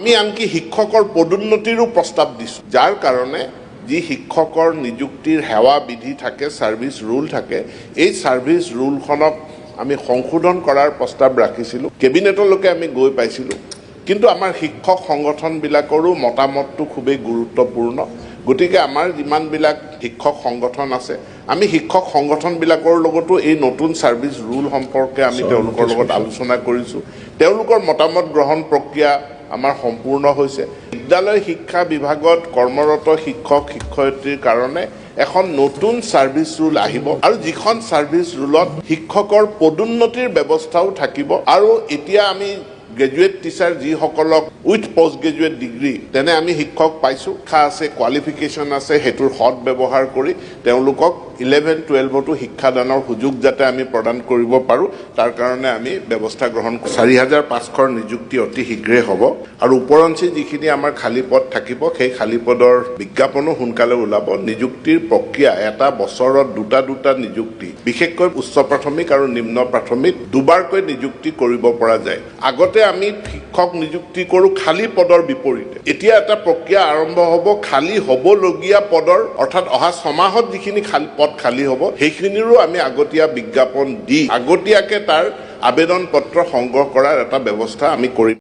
আমি আনকি শিক্ষকৰ পদোন্নতিৰো প্ৰস্তাৱ দিছোঁ, যাৰ কাৰণে যি শিক্ষকৰ নিযুক্তিৰ সেৱা বিধি থাকে, ছাৰ্ভিচ ৰুল থাকে, এই ছাৰ্ভিচ ৰুলখনক আমি সংশোধন কৰাৰ প্ৰস্তাৱ ৰাখিছিলোঁ। কেবিনেটলৈকে আমি গৈ পাইছিলোঁ, কিন্তু আমাৰ শিক্ষক সংগঠনবিলাকৰো মতামতটো খুবেই গুৰুত্বপূৰ্ণ। গতিকে আমাৰ যিমানবিলাক শিক্ষক সংগঠন আছে, আমি শিক্ষক সংগঠনবিলাকৰ লগতো এই নতুন ছাৰ্ভিচ ৰুল সম্পৰ্কে আমি তেওঁলোকৰ লগত আলোচনা কৰিছোঁ। তেওঁলোকৰ মতামত গ্ৰহণ প্ৰক্ৰিয়া আমাৰ সম্পূৰ্ণ হৈছে। বিদ্যালয় শিক্ষা বিভাগত কৰ্মৰত শিক্ষক শিক্ষয়িত্ৰীৰ কাৰণে এখন নতুন ছাৰ্ভিচ ৰুল আহিব আৰু যিখন ছাৰ্ভিচ ৰুলত শিক্ষকৰ পদোন্নতিৰ ব্যৱস্থাও থাকিব। আৰু এতিয়া আমি গ্ৰেজুৱেট টিচাৰ যিসকলক উইথ পষ্ট গ্ৰেজুৱেট ডিগ্ৰী তেনে আমি শিক্ষক পাইছোঁ, শিক্ষা আছে, কোৱালিফিকেশ্যন আছে, সেইটোৰ সৎ ব্যৱহাৰ কৰি তেওঁলোকক 11-12তো শিক্ষাদানৰ সুযোগ যাতে আমি প্ৰদান কৰিব পাৰোঁ, তাৰ কাৰণে আমি ব্যৱস্থা গ্ৰহণ কৰোঁ। 4,500 নিযুক্তি অতি শীঘ্ৰে হ'ব আৰু ওপৰঞ্চি যিখিনি আমাৰ খালী পদ থাকিব, সেই খালী পদৰ বিজ্ঞাপনো সোনকালে ওলাব। নিযুক্তিৰ প্ৰক্ৰিয়া এটা বছৰত দুটা নিযুক্তি, বিশেষকৈ উচ্চ প্ৰাথমিক আৰু নিম্ন প্ৰাথমিক দুবাৰকৈ নিযুক্তি কৰিব পৰা যায়। আগতে আমি শিক্ষক নিযুক্তি কৰোঁ খালী পদৰ বিপৰীতে। এতিয়া এটা প্ৰক্ৰিয়া আৰম্ভ হ'ব খালী হ'বলগীয়া পদৰ, অৰ্থাৎ অহা 6 মাহত যিখিনি পদ খালী হ'ব সেইখিনিৰো আমি আগতীয়া বিজ্ঞাপন দি আগতীয়াকৈ তাৰ আবেদন পত্ৰ সংগ্ৰহ কৰাৰ এটা ব্যৱস্থা আমি কৰিম।